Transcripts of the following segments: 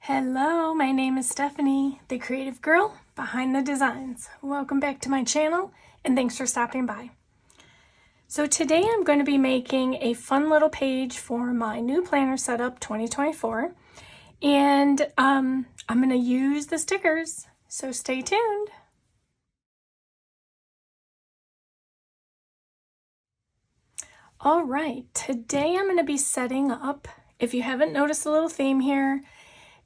Hello, my name is Stephanie, the creative girl behind the designs. Welcome back to my channel and thanks for stopping by. So today I'm going to be making a fun little page for my new planner setup 2024 and I'm going to use the stickers, so stay tuned. All right, today I'm going to be setting up, if you haven't noticed a little theme here,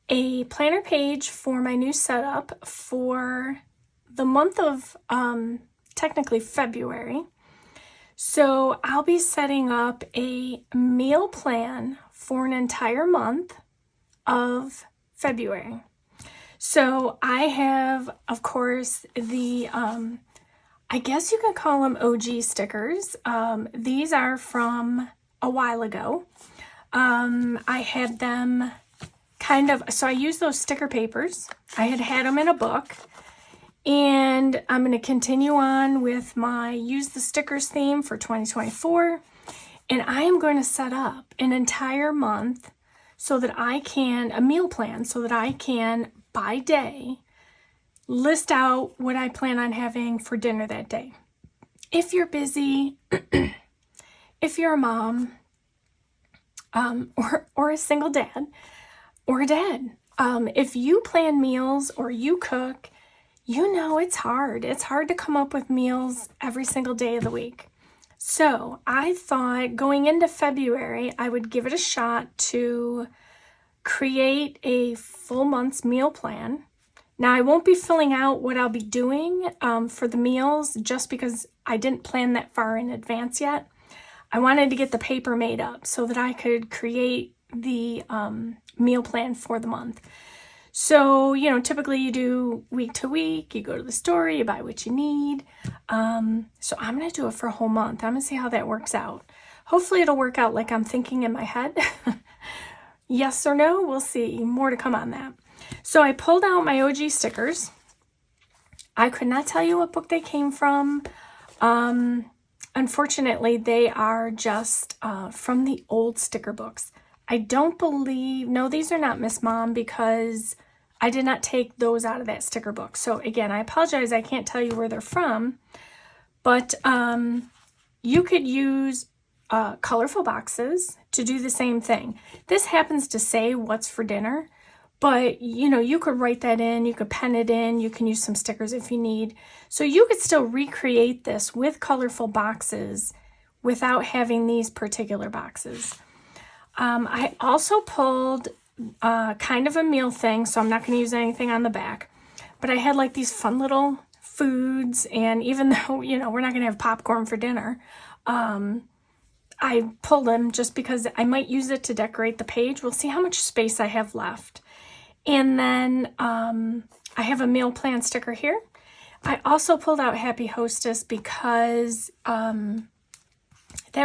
a planner page for my new setup for the month of technically February. So I'll be setting up a meal plan for an entire month of February. So I have, of course, the I guess you could call them OG stickers. These are from a while ago. I had them so I used those sticker papers. I had them in a book, and I'm going to continue on with my use the stickers theme for 2024, and I am going to set up an entire month so that a meal plan, so that I can, by day, list out what I plan on having for dinner that day. If you're busy, if you're a mom, or a single dad, or a dad. If you plan meals or you cook, you know it's hard. It's hard to come up with meals every single day of the week. So I thought going into February, I would give it a shot to create a full month's meal plan. Now I won't be filling out what I'll be doing for the meals just because I didn't plan that far in advance yet. I wanted to get the paper made up so that I could create the meal plan for the month. So, typically you do week to week, you go to the store, you buy what you need. So I'm going to do it for a whole month. I'm going to see how that works out. Hopefully it'll work out like I'm thinking in my head. Yes or no, we'll see. More to come on that. So I pulled out my OG stickers. I could not tell you what book they came from. Unfortunately, they are just from the old sticker books. I don't believe, no, these are not Miss Mom because I did not take those out of that sticker book. So again, I apologize, I can't tell you where they're from, but you could use colorful boxes to do the same thing. This happens to say what's for dinner, but you could write that in, you could pen it in, you can use some stickers if you need. So you could still recreate this with colorful boxes without having these particular boxes. I also pulled kind of a meal thing, so I'm not going to use anything on the back, but I had like these fun little foods, and even though, we're not going to have popcorn for dinner, I pulled them just because I might use it to decorate the page. We'll see how much space I have left. And then I have a meal plan sticker here. I also pulled out Happy Hostess because that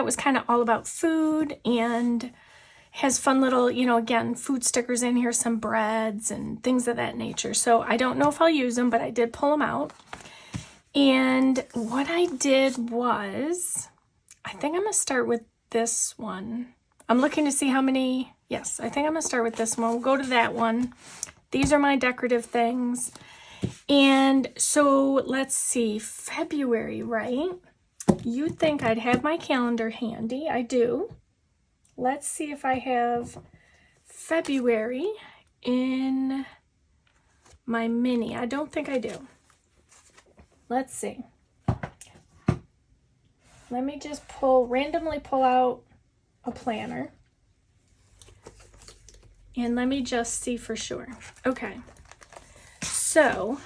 was kind of all about food and has fun little, again, food stickers in here, some breads and things of that nature. So I don't know if I'll use them, but I did pull them out. And what I did was, I think I'm going to start with this one. I'm looking to see how many, yes, I think I'm going to start with this one. We'll go to that one. These are my decorative things. And so let's see, February, right? You'd think I'd have my calendar handy. I do. Let's see if I have February in my mini. I don't think I do. Let's see. Let me just randomly pull out a planner. And let me just see for sure. Okay. So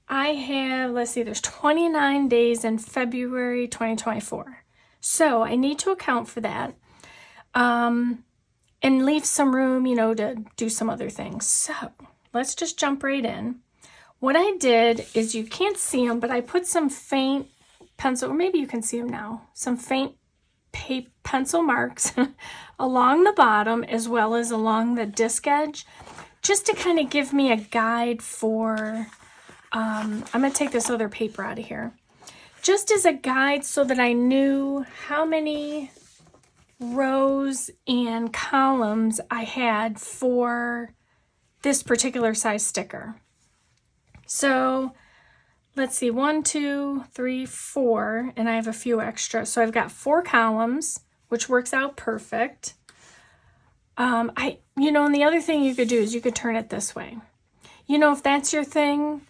I have, let's see, there's 29 days in February 2024. So I need to account for that and leave some room, to do some other things. So let's just jump right in. What I did is, you can't see them, but I put some faint pencil, or maybe you can see them now, some faint pencil marks along the bottom as well as along the disc edge, just to kind of give me a guide for, I'm going to take this other paper out of here. Just as a guide so that I knew how many rows and columns I had for this particular size sticker. So let's see, 1, 2, 3, 4, and I have a few extra. So I've got 4 columns, which works out perfect. And the other thing you could do is you could turn it this way. If that's your thing,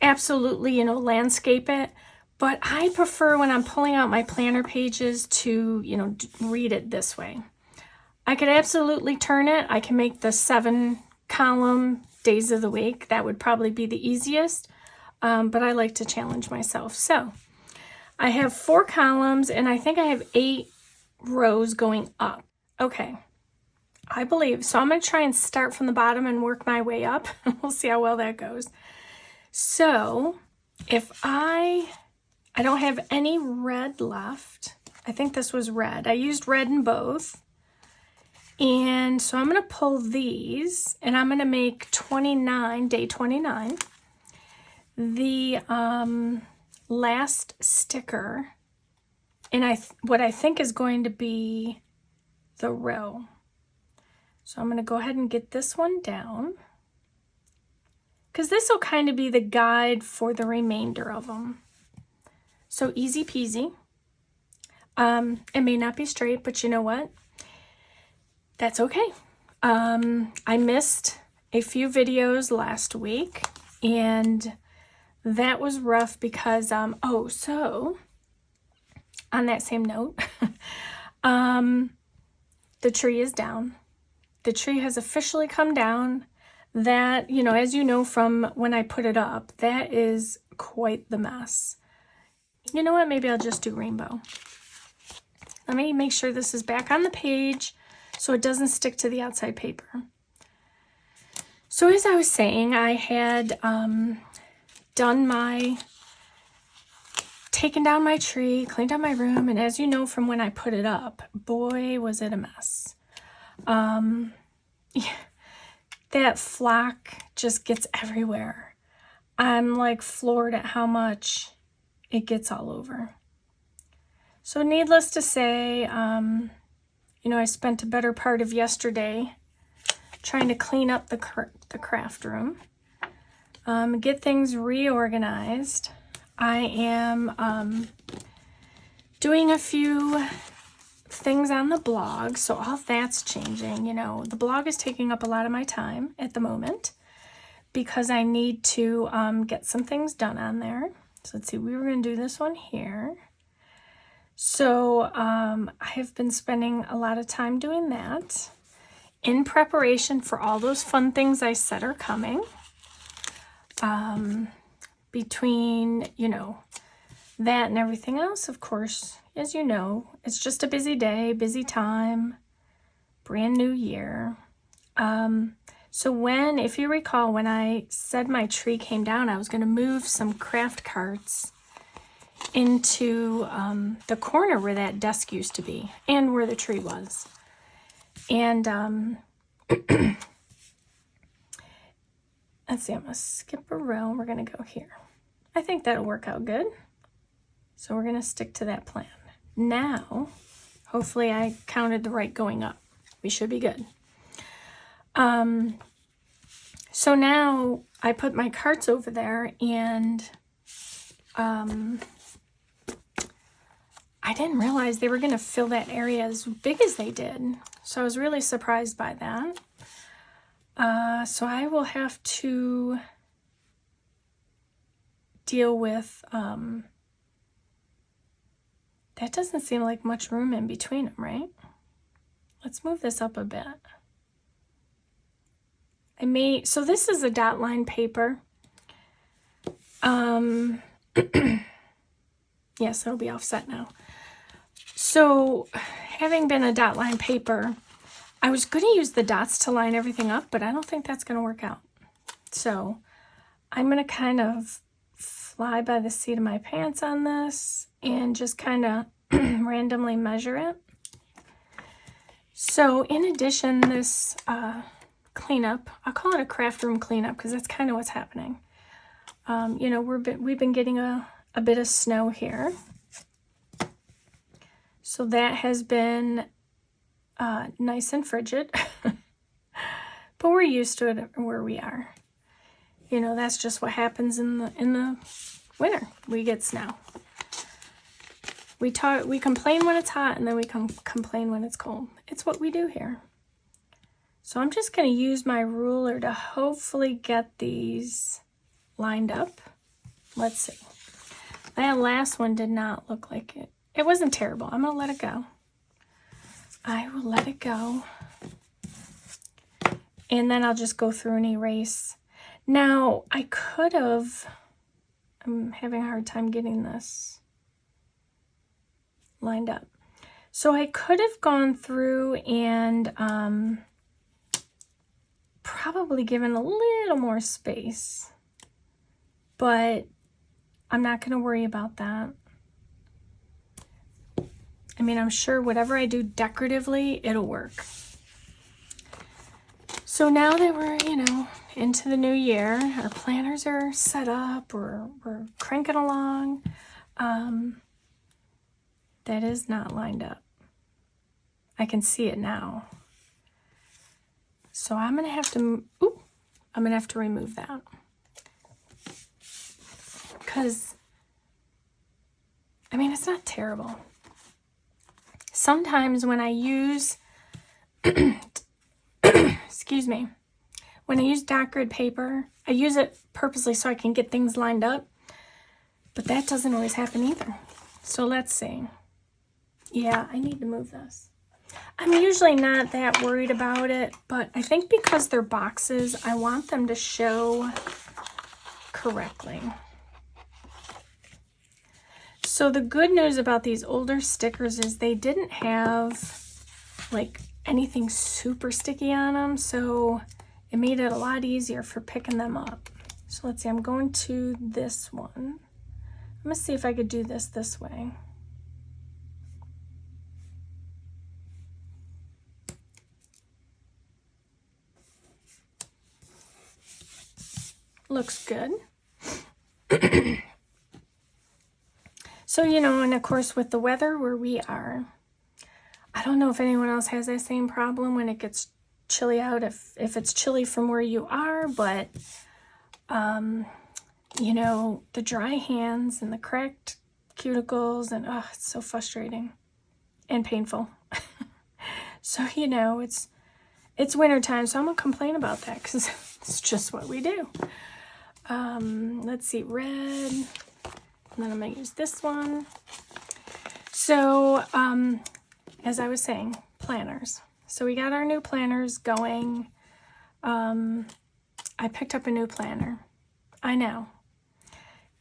absolutely, landscape it. But I prefer when I'm pulling out my planner pages to, read it this way. I could absolutely turn it. I can make the 7 column days of the week. That would probably be the easiest. But I like to challenge myself. So I have 4 columns and I think I have 8 rows going up. Okay, I believe. So I'm going to try and start from the bottom and work my way up. We'll see how well that goes. So if I don't have any red left. I think this was red. I used red in both. And so I'm going to pull these and I'm going to make 29, day 29. The last sticker, and what I think is going to be the row. So I'm going to go ahead and get this one down, because this will kind of be the guide for the remainder of them. So easy peasy. It may not be straight, but you know what? That's okay. I missed a few videos last week, and that was rough because, so on that same note, the tree is down. The tree has officially come down. That, as you know from when I put it up, that is quite the mess. You know what? Maybe I'll just do rainbow. Let me make sure this is back on the page so it doesn't stick to the outside paper. So as I was saying, I had taken down my tree, cleaned out my room, and as you know from when I put it up, boy, was it a mess. That flock just gets everywhere. I'm like floored at how much it gets all over. So needless to say, I spent a better part of yesterday trying to clean up the craft room, get things reorganized. I am doing a few things on the blog, so all that's changing. The blog is taking up a lot of my time at the moment because I need to get some things done on there. So let's see, we were going to do this one here. So I have been spending a lot of time doing that in preparation for all those fun things I said are coming. Between, that and everything else, of course, as you know, it's just a busy day, busy time, brand new year. So if you recall, when I said my tree came down, I was going to move some craft carts into the corner where that desk used to be and where the tree was. And let's see, I'm going to skip a row. We're going to go here. I think that'll work out good. So we're going to stick to that plan. Now, hopefully I counted the right going up. We should be good. So now I put my carts over there, and I didn't realize they were going to fill that area as big as they did. So I was really surprised by that. So I will have to deal with, that doesn't seem like much room in between them, right? Let's move this up a bit. So this is a dot line paper. Yes, it'll be offset now. So having been a dot line paper, I was going to use the dots to line everything up, but I don't think that's going to work out. So I'm going to kind of fly by the seat of my pants on this and just kind of randomly measure it. So in addition, this cleanup, I'll call it a craft room cleanup because that's kind of what's happening. We've been getting a bit of snow here. So that has been nice and frigid. but we're used to it where we are. You know, that's just what happens in the winter. We get snow. We complain when it's hot, and then we complain when it's cold. It's what we do here. So I'm just going to use my ruler to hopefully get these lined up. Let's see. That last one did not look like it. It wasn't terrible. I'm going to let it go. I will let it go. And then I'll just go through and erase. Now, I could have... I'm having a hard time getting this lined up. So I could have gone through and probably given a little more space. But I'm not going to worry about that. I mean, I'm sure whatever I do decoratively, it'll work. So now that we're, you know, into the new year, our planners are set up, we're cranking along. That is not lined up. I can see it now. So I'm going to have to, I'm going to have to remove that. Because, I mean, it's not terrible. Sometimes when I use, excuse me, when I use dot grid paper, I use it purposely so I can get things lined up, but that doesn't always happen either. So let's see. Yeah, I need to move this. I'm usually not that worried about it, but I think because they're boxes, I want them to show correctly. So the good news about these older stickers is they didn't have like anything super sticky on them, so it made it a lot easier for picking them up. So let's see, I'm going to this one. I'm gonna see if I could do this way. Looks good. So, you know, and of course with the weather where we are, I don't know if anyone else has that same problem when it gets chilly out, if it's chilly from where you are, but, you know, the dry hands and the cracked cuticles and, oh, it's so frustrating and painful. So, you know, it's wintertime, so I'm going to complain about that because it's just what we do. Let's see, red. And then I'm going to use this one. So, as I was saying, planners. So we got our new planners going. I picked up a new planner. I know.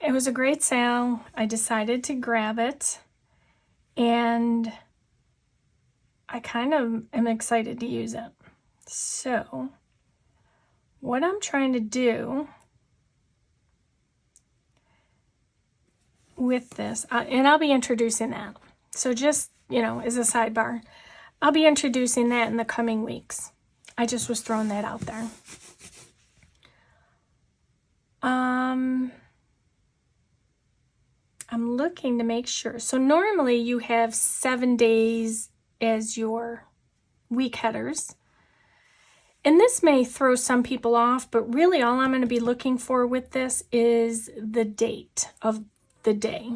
It was a great sale. I decided to grab it. And I kind of am excited to use it. So, what I'm trying to do with this, and I'll be introducing that. So just, you know, as a sidebar, I'll be introducing that in the coming weeks. I just was throwing that out there. I'm looking to make sure. So normally you have 7 days as your week headers. And this may throw some people off, but really all I'm going to be looking for with this is the date of the day.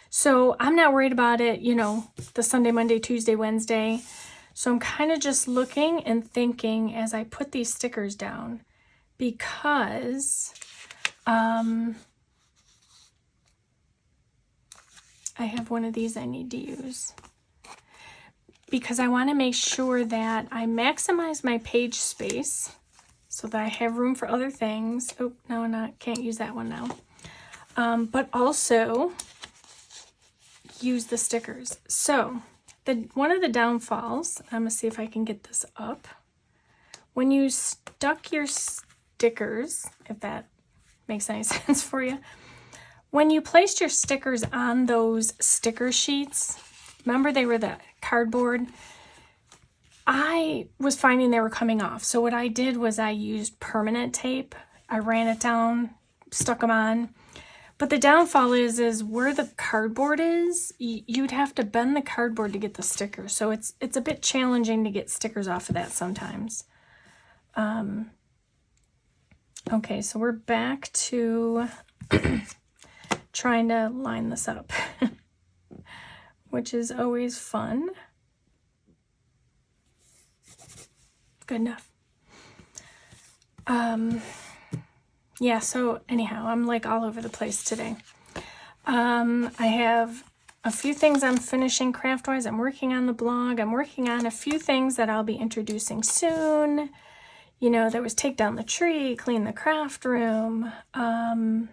So I'm not worried about it, you know, the Sunday, Monday, Tuesday, Wednesday. So I'm kind of just looking and thinking as I put these stickers down, because I have one of these I need to use. Because I want to make sure that I maximize my page space so that I have room for other things. Oh, no, can't use that one now. But also use the stickers. So one of the downfalls, I'm going to see if I can get this up. When you stuck your stickers, if that makes any sense for you, when you placed your stickers on those sticker sheets, remember they were the cardboard, I was finding they were coming off. So what I did was I used permanent tape. I ran it down, stuck them on. But the downfall is where the cardboard is, you'd have to bend the cardboard to get the sticker. So it's a bit challenging to get stickers off of that sometimes. Okay, so we're back to trying to line this up, which is always fun. Good enough. Yeah, so anyhow, I'm like all over the place today. I have a few things I'm finishing craft-wise. I'm working on the blog. I'm working on a few things that I'll be introducing soon. You know, there was take down the tree, clean the craft room, and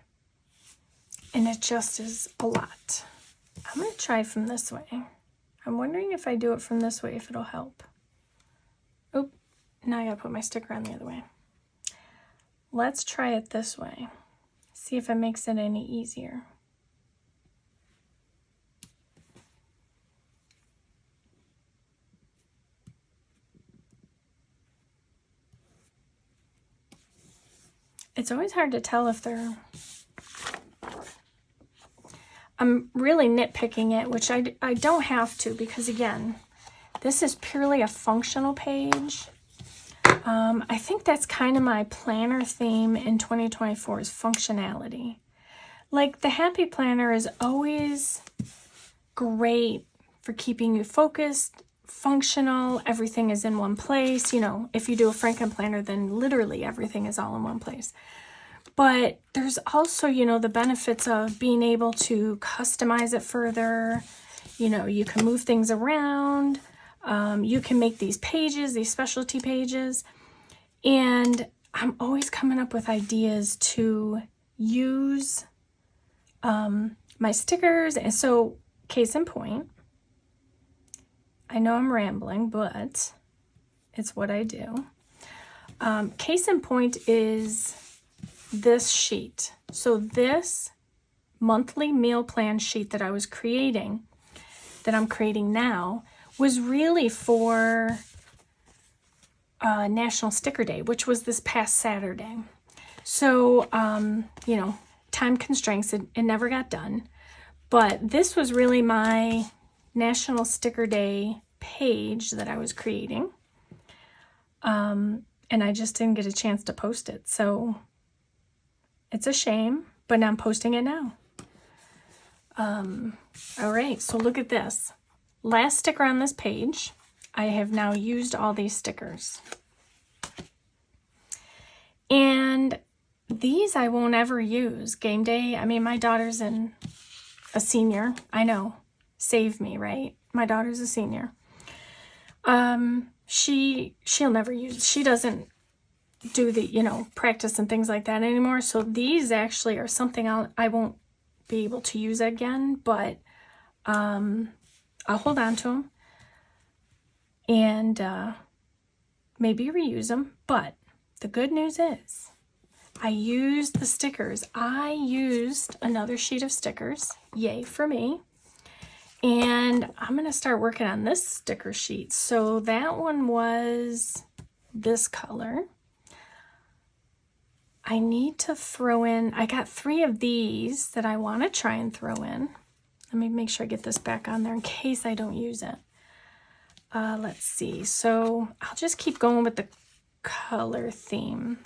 it just is a lot. I'm going to try from this way. I'm wondering if I do it from this way, if it'll help. Oop, now I got to put my sticker on the other way. Let's try it this way. See if it makes it any easier. It's always hard to tell if they're... I'm really nitpicking it, which I don't have to, because again, this is purely a functional page. I think that's kind of my planner theme in 2024 is functionality. Like the Happy Planner is always great for keeping you focused, functional, everything is in one place. You know, if you do a Franken planner, then literally everything is all in one place. But there's also, you know, the benefits of being able to customize it further. You know, you can move things around. You can make these pages, these specialty pages. And I'm always coming up with ideas to use my stickers. And so, case in point, I know I'm rambling, but it's what I do. Case in point is this sheet. So this monthly meal plan sheet that I was creating, that I'm creating now, was really for National Sticker Day, which was this past Saturday. So, you know, time constraints, it never got done. But this was really my National Sticker Day page that I was creating. And I just didn't get a chance to post it. So it's a shame, but I'm posting it now. All right, so look at this. Last sticker on this page. I have now used all these stickers. And these I won't ever use. Game day, I mean, my daughter's a senior. I know, save me, right? My daughter's a senior. She'll never use, she doesn't do the, you know, practice and things like that anymore. So these actually are something I won't be able to use again, but I'll hold on to them and maybe reuse them. But the good news is I used the stickers. I used another sheet of stickers. Yay for me. And I'm going to start working on this sticker sheet. So that one was this color. I need to throw in, I got 3 of these that I want to try and throw in. Let me make sure I get this back on there in case I don't use it. Let's see. So I'll just keep going with the color theme.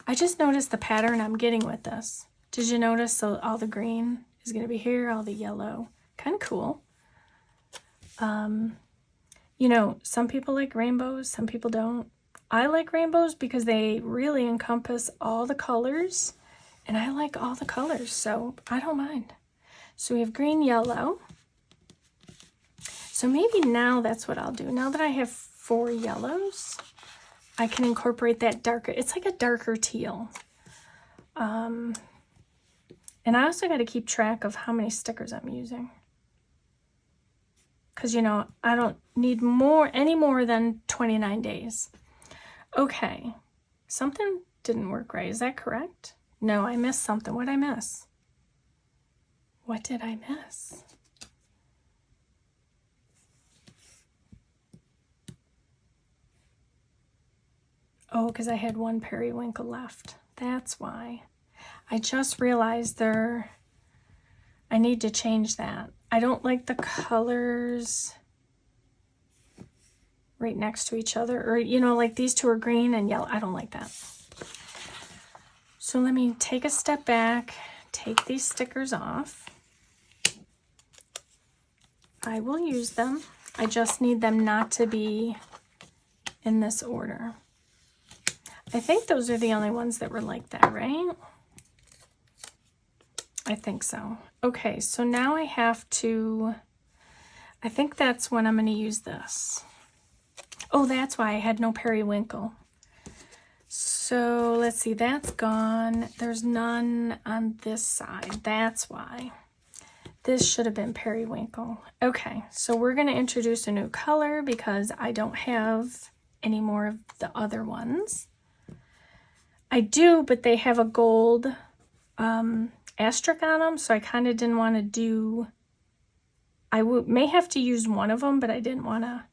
I just noticed the pattern I'm getting with this. Did you notice? So all the green is going to be here, all the yellow. Kind of cool. You know, some people like rainbows, some people don't. I like rainbows because they really encompass all the colors, and I like all the colors, so I don't mind. So we have green, yellow. So maybe now that's what I'll do. Now that I have 4 yellows, I can incorporate that darker, it's like a darker teal. And I also got to keep track of how many stickers I'm using. Because, you know, I don't need any more than 29 days. Okay, something didn't work right. Is that correct? No, I missed something. What did I miss? What did I miss? Oh, because I had 1 periwinkle left. That's why. I just realized I need to change that. I don't like the colors. right next to each other, or you know, like these two are green and yellow. I don't like that. So let me take a step back, take these stickers off. I will use them. I just need them not to be in this order. I think those are the only ones that were like that, right? I think so. Okay, so now I have to, I think that's when I'm going to use this. Oh, that's why I had no periwinkle. So let's see, that's gone. There's none on this side. That's why. This should have been periwinkle. Okay, so we're going to introduce a new color because I don't have any more of the other ones. I do, but they have a gold asterisk on them, so I kind of didn't want to do, I may have to use one of them, but I didn't want to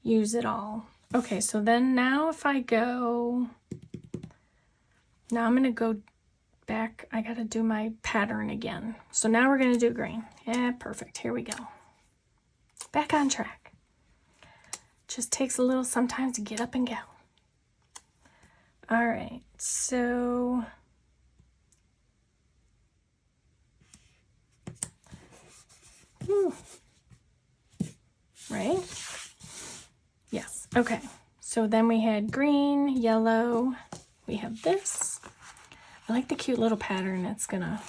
use it all. Okay, so then now if I go, now I'm going to go back, I got to do my pattern again. So now we're going to do green. Yeah, perfect. Here we go. Back on track. Just takes a little sometimes to get up and go. All right, so right? Yes, okay. So then we had green, yellow, we have this. I like the cute little pattern it's gonna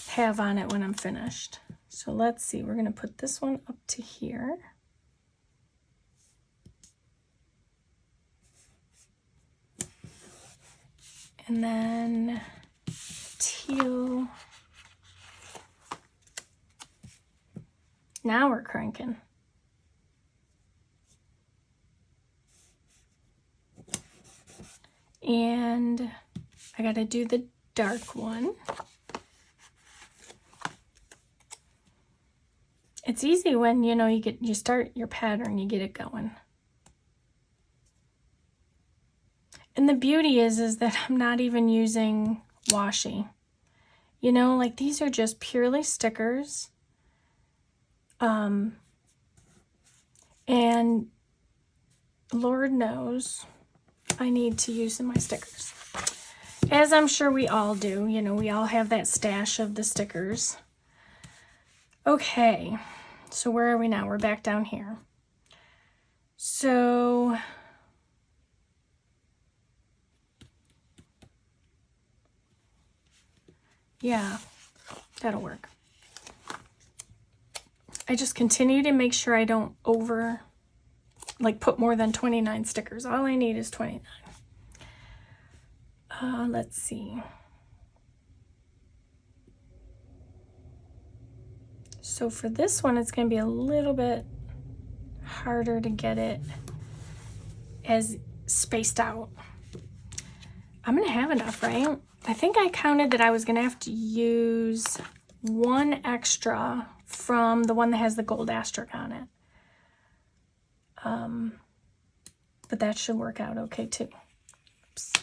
have on it when I'm finished. So let's see, we're gonna put this one up to here. And then teal. Now we're cranking. And I gotta do the dark one. It's easy when, you know, you start your pattern, you get it going. And the beauty is that I'm not even using washi. You know, like these are just purely stickers. And Lord knows I need to use my stickers. As I'm sure we all do, you know, we all have that stash of the stickers. Okay, so where are we now? We're back down here. So yeah, that'll work. I just continue to make sure I don't put more than 29 stickers. All I need is 29. Let's see. So for this one, it's going to be a little bit harder to get it as spaced out. I'm going to have enough, right? I think I counted that I was going to have to use one extra from the one that has the gold asterisk on it. But that should work out okay too. Oops.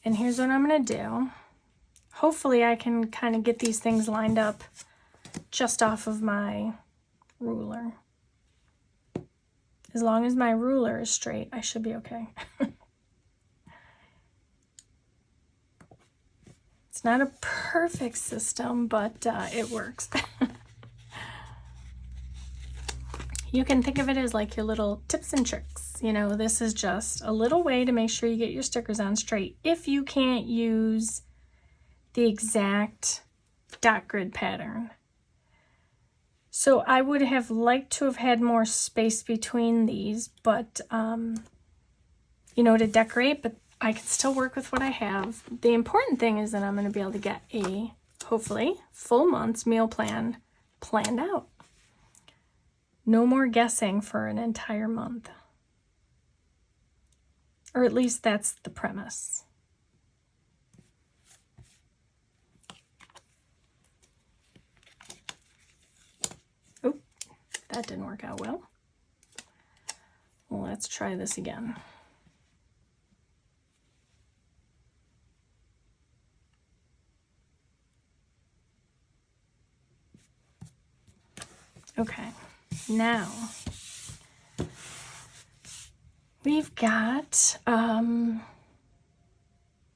And here's what I'm going to do. Hopefully I can kind of get these things lined up just off of my ruler. As long as my ruler is straight, I should be okay. It's not a perfect system, but it works. You can think of it as like your little tips and tricks. You know, this is just a little way to make sure you get your stickers on straight if you can't use the exact dot grid pattern. So I would have liked to have had more space between these, but, you know, to decorate, but I can still work with what I have. The important thing is that I'm going to be able to get a, hopefully, full month's meal plan planned out. No more guessing for an entire month. Or at least that's the premise. Oh, that didn't work out well. Well, let's try this again. Okay. Now, we've got, we're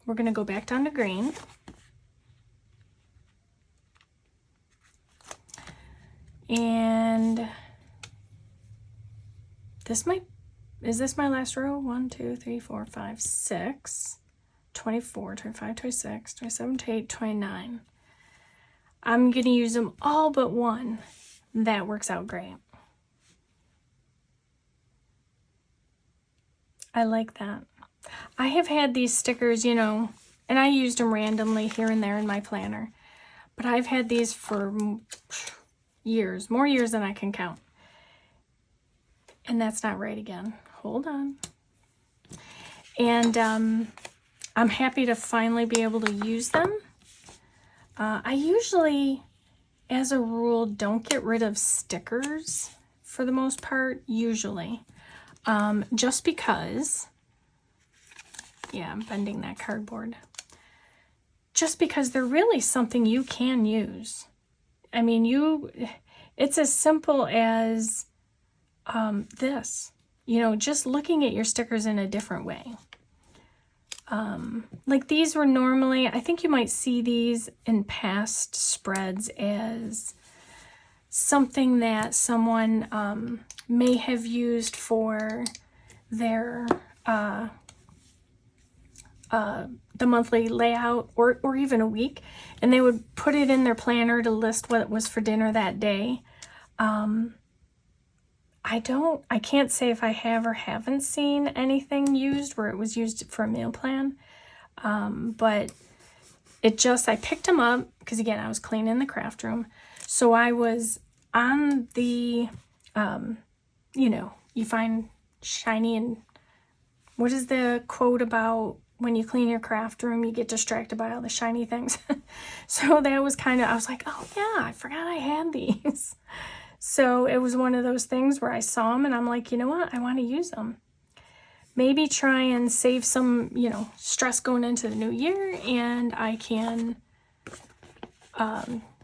going to go back down to green. And is this my last row? 1, 2, 3, 4, 5, 6, 24, 25, 26, 27, 28, 29. I'm going to use them all but one. That works out great. I like that. I have had these stickers, you know, and I used them randomly here and there in my planner. But I've had these for years, more years than I can count. And that's not right again. Hold on. And I'm happy to finally be able to use them. I usually, as a rule, don't get rid of stickers for the most part, usually. Just because, yeah, I'm bending that cardboard. Just because they're really something you can use. I mean, it's as simple as this, you know, just looking at your stickers in a different way. Like these were normally, I think you might see these in past spreads as something that someone may have used for their the monthly layout or even a week, and they would put it in their planner to list what was for dinner that day. I can't say if I have or haven't seen anything used where it was used for a meal plan. But I picked them up because, again, I was cleaning the craft room. So I was on the, you know, you find shiny, and what is the quote about when you clean your craft room, you get distracted by all the shiny things? So that was I was like, oh yeah, I forgot I had these. So it was one of those things where I saw them and I'm like, you know what? I want to use them. Maybe try and save some, you know, stress going into the new year, and I can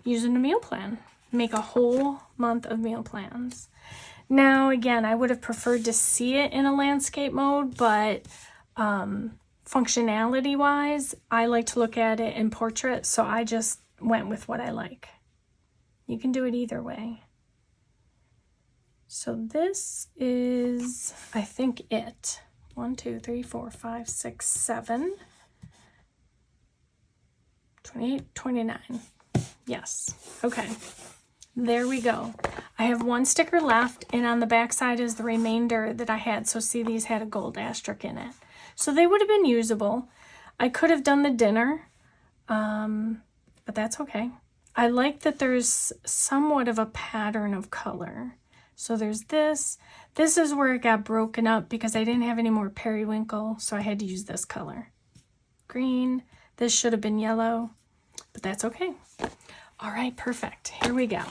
use in a meal plan. Make a whole month of meal plans. Now, again, I would have preferred to see it in a landscape mode, but functionality-wise, I like to look at it in portrait, so I just went with what I like. You can do it either way. So this is, I think, it. 1, 2, 3, 4, 5, 6, 7, 28, 29. Yes. Okay. There we go. I have one sticker left, and on the back side is the remainder that I had. So see, these had a gold asterisk in it. So they would have been usable. I could have done the dinner, but that's okay. I like that there's somewhat of a pattern of color. So there's this. This is where it got broken up because I didn't have any more periwinkle, so I had to use this color. Green. This should have been yellow, but that's okay. All right, perfect. Here we go.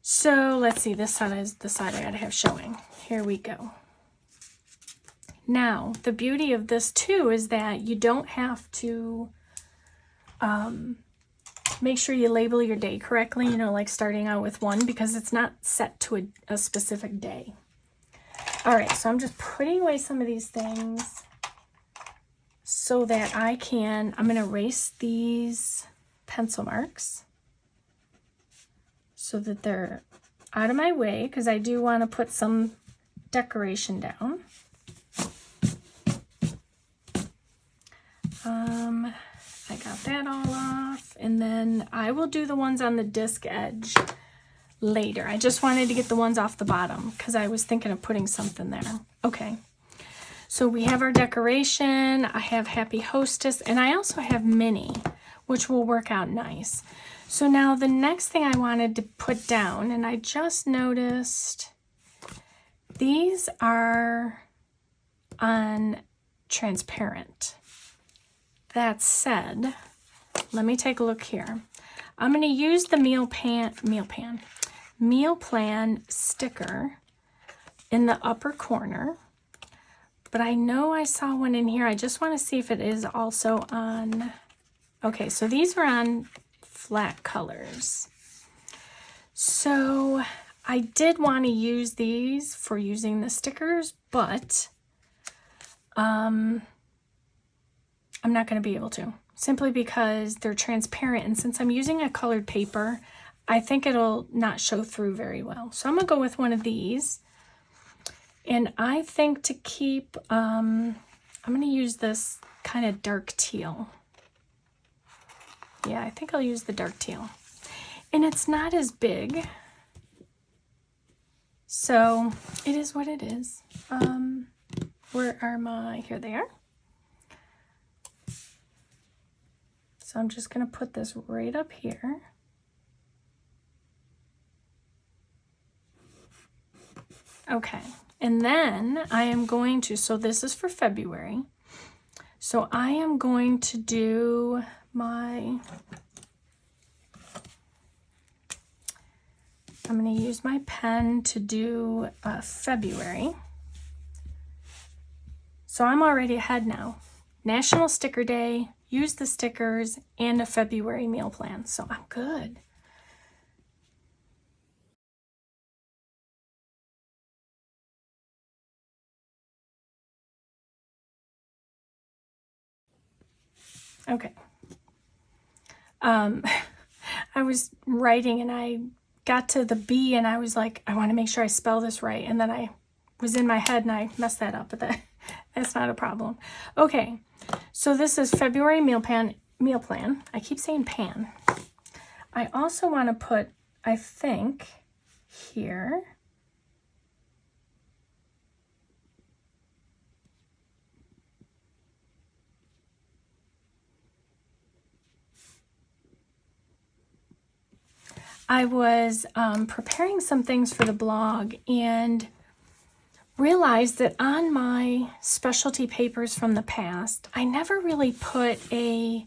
So let's see. This side is the side I gotta have showing. Here we go. Now, the beauty of this too is that you don't have to make sure you label your day correctly, you know, like starting out with 1, because it's not set to a specific day. All right, so I'm just putting away some of these things so that I'm going to erase these pencil marks so that they're out of my way, because I do want to put some decoration down. I got that all off, and then I will do the ones on the disc edge later. I just wanted to get the ones off the bottom because I was thinking of putting something there. Okay, so we have our decoration. I have Happy Hostess, and I also have Minnie, which will work out nice. So now the next thing I wanted to put down, and I just noticed these are on transparent. That said, let me take a look here. I'm going to use the meal plan sticker in the upper corner, but I know I saw one in here. I just want to see if it is also on. Okay, so these are on flat colors. So I did want to use these for using the stickers, but I'm not going to be able to, simply because they're transparent, and since I'm using a colored paper, I think it'll not show through very well. So I'm going to go with one of these, and I think to keep, I'm going to use this kind of dark teal. Yeah, I think I'll use the dark teal. And it's not as big, so it is what it is. Where are my, here they are. So I'm just going to put this right up here. Okay, and then I am going to, so this is for February. So I am going to do my, I'm going to use my pen to do February. So I'm already ahead now. National Sticker Day, use the stickers, and a February meal plan. So I'm good. Okay. I was writing and I got to the B and I was like, I want to make sure I spell this right. And then I was in my head and I messed that up, but that's not a problem. Okay, so this is February meal plan. I keep saying pan. I also want to put, I think, here. I was preparing some things for the blog and realized that on my specialty papers from the past, I never really put a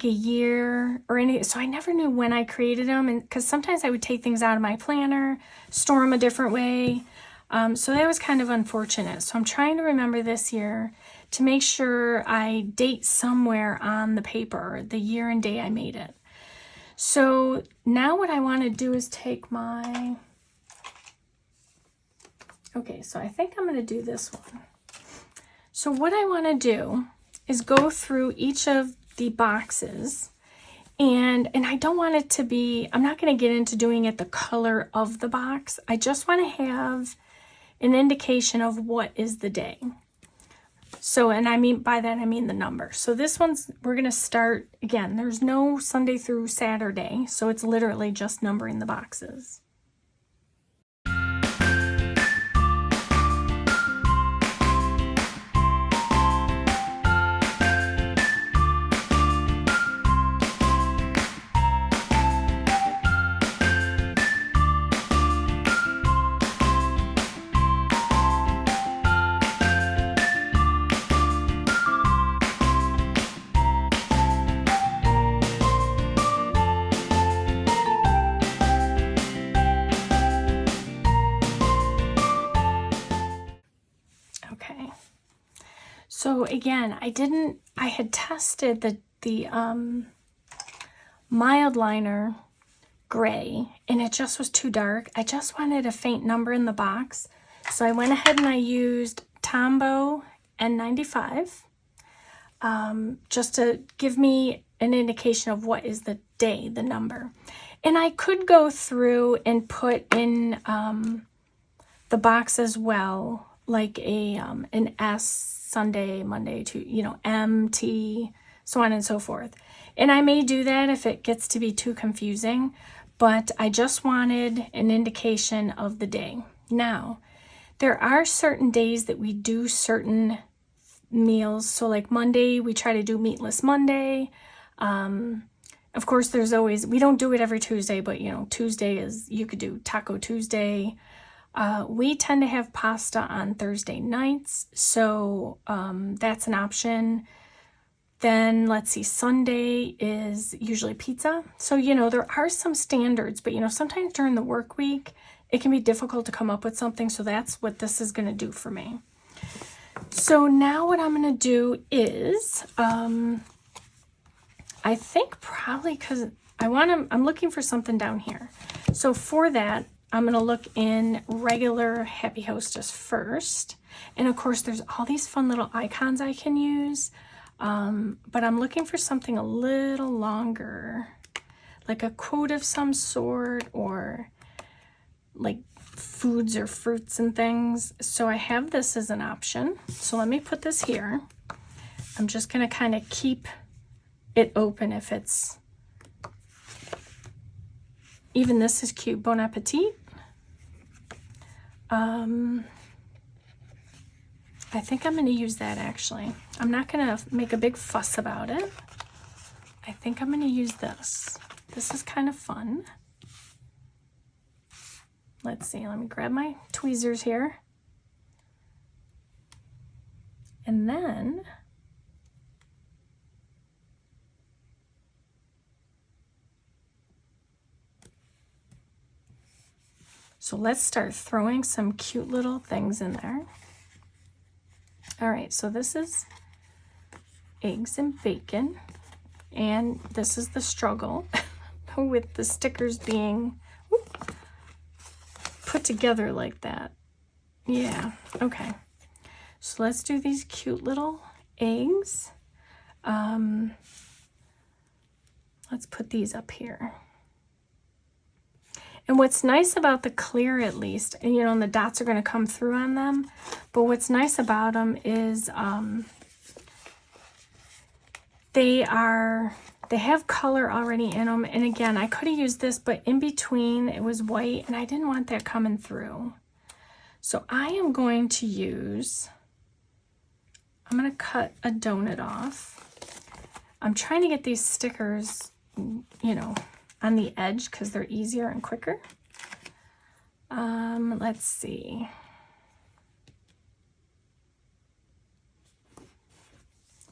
year or any, so I never knew when I created them, and because sometimes I would take things out of my planner, store them a different way, so that was kind of unfortunate. So I'm trying to remember this year to make sure I date somewhere on the paper the year and day I made it. So now what I want to do is take my, okay, so I think I'm going to do this one. So what I want to do is go through each of the boxes, and I don't want it to be, I'm not going to get into doing it the color of the box. I just want to have an indication of what is the day. So, and I mean, by that I mean the number. So this one's, we're going to start, again, there's no Sunday through Saturday, so it's literally just numbering the boxes. So again, I had tested the mild liner gray, and it just was too dark. I just wanted a faint number in the box. So I went ahead and I used Tombow N95, just to give me an indication of what is the day, the number. And I could go through and put in the box as well, like an S, Sunday, Monday, M, T, so on and so forth. And I may do that if it gets to be too confusing, but I just wanted an indication of the day. Now, there are certain days that we do certain meals. So like Monday, we try to do Meatless Monday. Of course, there's always, we don't do it every Tuesday, but Tuesday is, you could do Taco Tuesday. We tend to have pasta on Thursday nights, so that's an option. Then let's see, Sunday is usually pizza. So, there are some standards, but sometimes during the work week, it can be difficult to come up with something. So that's what this is going to do for me. So now what I'm going to do is, I think probably because I'm looking for something down here. So for that, I'm going to look in regular Happy Hostess first. And of course, there's all these fun little icons I can use. But I'm looking for something a little longer, like a quote of some sort, or like foods or fruits and things. So I have this as an option. So let me put this here. I'm just going to kind of keep it open if it's, even this is cute. Bon appetit. I think I'm going to use that actually. I'm not going to make a big fuss about it. I think I'm going to use this. This is kind of fun. Let's see, let me grab my tweezers here. And then so let's start throwing some cute little things in there. All right, so this is eggs and bacon, and this is the struggle with the stickers being put together like that. Yeah, okay. So let's do these cute little eggs. Let's put these up here. And what's nice about the clear, at least, and you know, and the dots are going to come through on them, but what's nice about them is they have color already in them. And again, I could have used this, but in between it was white and I didn't want that coming through. So I am going to use, I'm going to cut a donut off. I'm trying to get these stickers, you know, on the edge because they're easier and quicker. Let's see.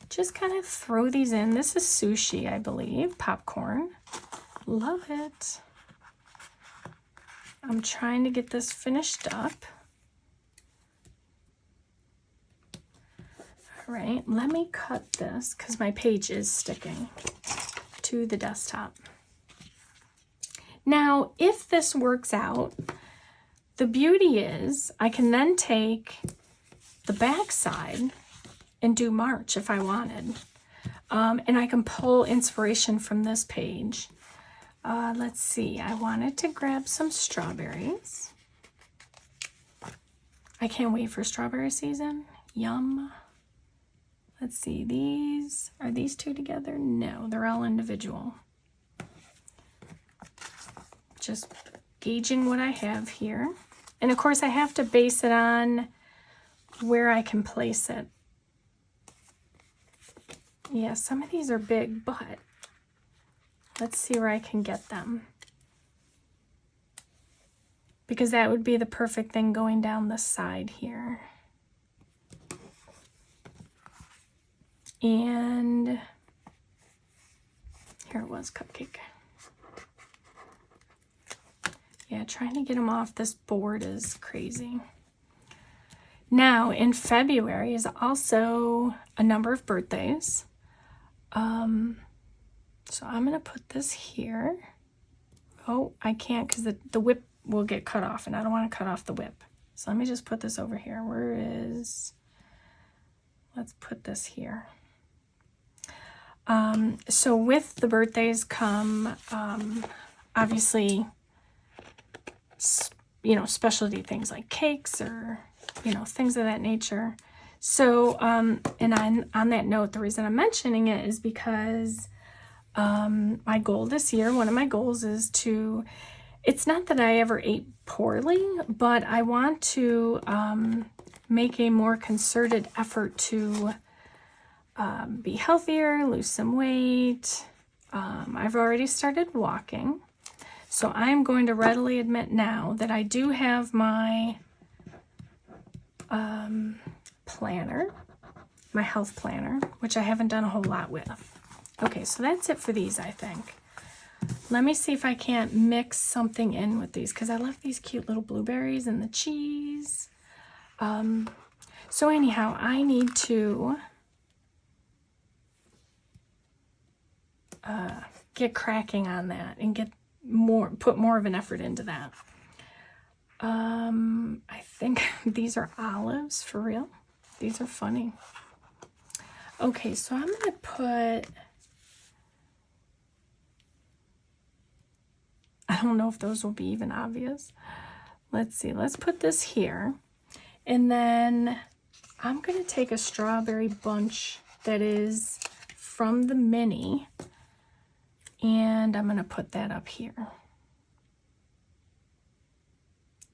Just kind of throw these in. This is sushi, I believe, popcorn. Love it. I'm trying to get this finished up. All right, let me cut this because my page is sticking to the desktop. Now, if this works out, the beauty is I can then take the back side and do March if I wanted. And I can pull inspiration from this page. Let's see, I wanted to grab some strawberries. I can't wait for strawberry season. Yum. Let's see, these, are these two together? No, they're all individual. Just gauging what I have here. And of course I have to base it on where I can place it. Yeah, some of these are big, but let's see where I can get them. Because that would be the perfect thing going down the side here. And here it was, cupcake. Yeah, trying to get them off this board is crazy. Now, in February is also a number of birthdays. So I'm going to put this here. Oh, I can't because the whip will get cut off, and I don't want to cut off the whip. So let me just put this over here. Let's put this here. So with the birthdays come, obviously, you know, specialty things like cakes or, you know, things of that nature. So, and on that note, the reason I'm mentioning it is because my goal this year, one of my goals is to, it's not that I ever ate poorly, but I want to make a more concerted effort to be healthier, lose some weight. I've already started walking. So I'm going to readily admit now that I do have my planner, my health planner, which I haven't done a whole lot with. Okay, so that's it for these, I think. Let me see if I can't mix something in with these because I love these cute little blueberries and the cheese. So anyhow, I need to get cracking on that and put more of an effort into that. I think these are olives, for real. These are funny. Okay, so I'm gonna put, I don't know if those will be even obvious. Let's see, let's put this here. And then I'm gonna take a strawberry bunch that is from the mini, and I'm gonna put that up here.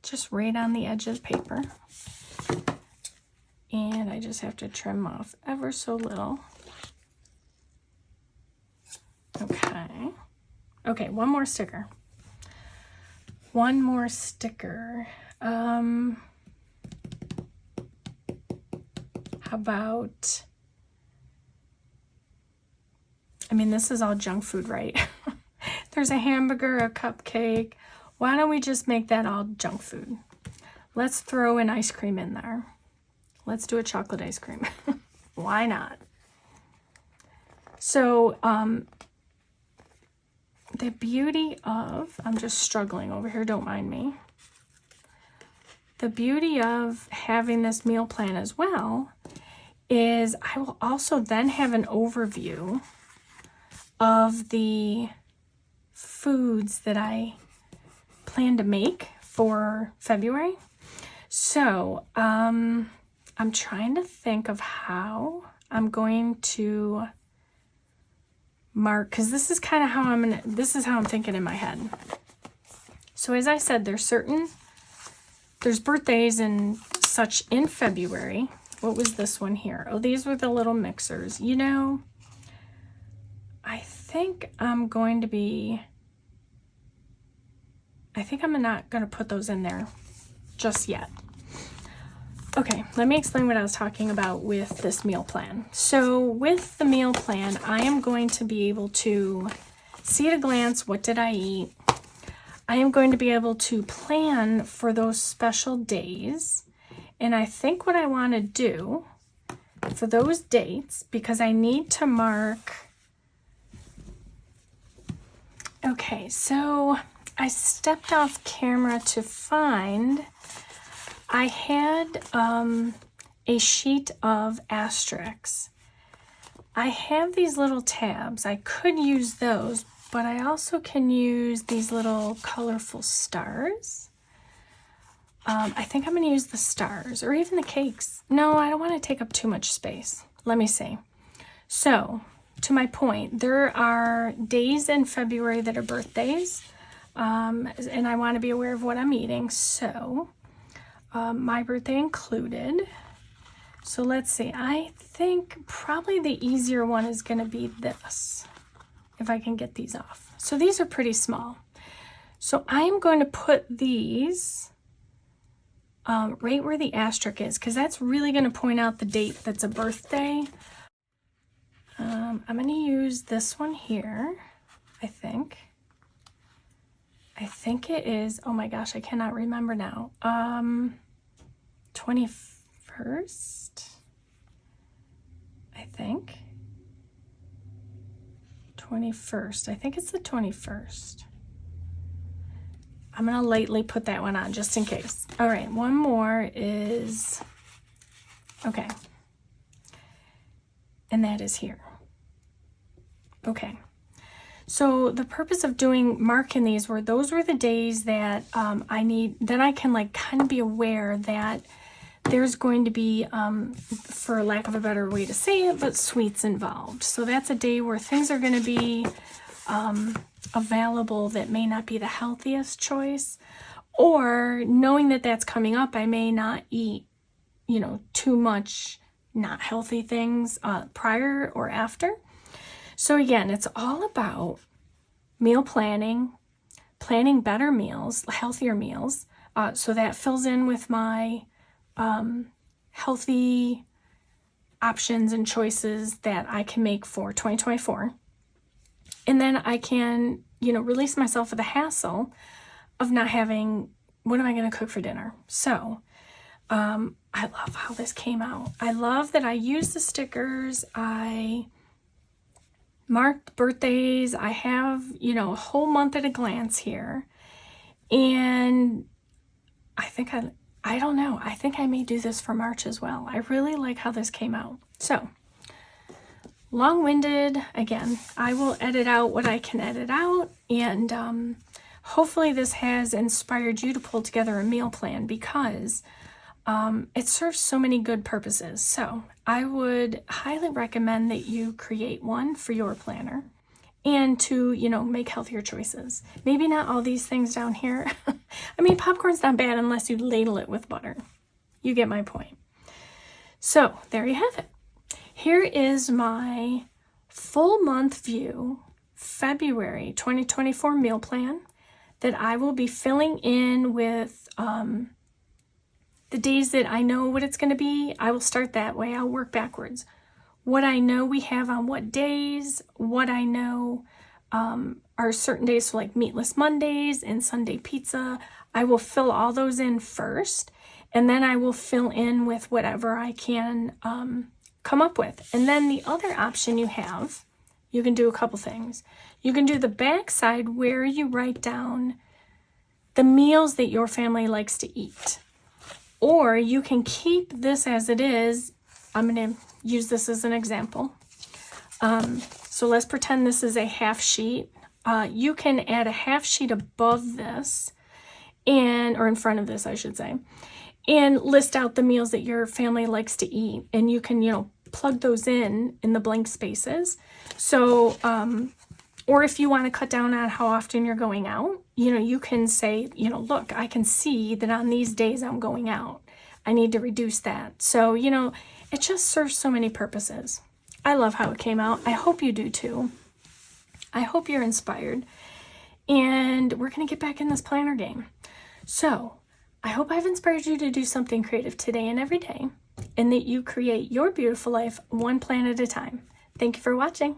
Just right on the edge of the paper. And I just have to trim off ever so little. Okay. Okay, one more sticker. One more sticker. How about, I mean, this is all junk food, right? There's a hamburger, a cupcake. Why don't we just make that all junk food? Let's throw an ice cream in there. Let's do a chocolate ice cream. Why not? So, the beauty of, I'm just struggling over here, don't mind me. The beauty of having this meal plan as well is I will also then have an overview of the foods that I plan to make for February. So, I'm trying to think of how I'm going to mark, because this is kind of how this is how I'm thinking in my head. So as I said, there's birthdays and such in February. What was this one here? Oh, these were the little mixers. You know, I think I'm not going to put those in there just yet. Okay, let me explain what I was talking about with this meal plan. So with the meal plan, I am going to be able to see at a glance, what did I eat? I am going to be able to plan for those special days. And I think what I want to do for those dates, because I need to mark. Okay, so I stepped off camera to find, I had a sheet of asterisks. I have these little tabs. I could use those, but I also can use these little colorful stars. I think I'm going to use the stars or even the cakes. No, I don't want to take up too much space. Let me see. So, to my point, there are days in February that are birthdays, and I want to be aware of what I'm eating. So, my birthday included. So let's see, I think probably the easier one is going to be this, if I can get these off. So these are pretty small. So I am going to put these right where the asterisk is, because that's really going to point out the date that's a birthday. I'm going to use this one here, I think. I think it is, oh my gosh, I cannot remember now. 21st, I think. 21st, I think it's the 21st. I'm gonna lightly put that one on just in case. All right, one more is, okay. And that is here. Okay. So the purpose of marking these those were the days that then I can like kind of be aware that there's going to be, for lack of a better way to say it, but sweets involved. So that's a day where things are going to be available that may not be the healthiest choice, or knowing that that's coming up, I may not eat, too much not healthy things prior or after. So again, it's all about meal planning better meals, healthier meals. So that fills in with my healthy options and choices that I can make for 2024. And then I can, release myself of the hassle of not having, what am I going to cook for dinner? So I love how this came out. I love that I used the stickers. I marked birthdays. I have, a whole month at a glance here. And I don't know. I think I may do this for March as well. I really like how this came out. So, long-winded, again, I will edit out what I can edit out, and hopefully this has inspired you to pull together a meal plan, because it serves so many good purposes. So I would highly recommend that you create one for your planner, and to, make healthier choices. Maybe not all these things down here. I mean, popcorn's not bad unless you ladle it with butter. You get my point. So there you have it. Here is my full month view, February 2024 meal plan that I will be filling in with the days that I know what it's going to be. I will start that way. I'll work backwards. What I know we have on what days, what I know are certain days, so like Meatless Mondays and Sunday pizza. I will fill all those in first, and then I will fill in with whatever I can come up with. And then the other option you have, you can do a couple things. You can do the back side where you write down the meals that your family likes to eat. Or you can keep this as it is. I'm going to use this as an example. So let's pretend this is a half sheet. You can add a half sheet above this, or in front of this, I should say, and list out the meals that your family likes to eat. And you can, plug those in the blank spaces. So, or if you want to cut down on how often you're going out, you can say, look, I can see that on these days I'm going out. I need to reduce that. So, it just serves so many purposes. I love how it came out. I hope you do too. I hope you're inspired. And we're going to get back in this planner game. So, I hope I've inspired you to do something creative today and every day, and that you create your beautiful life one plan at a time. Thank you for watching.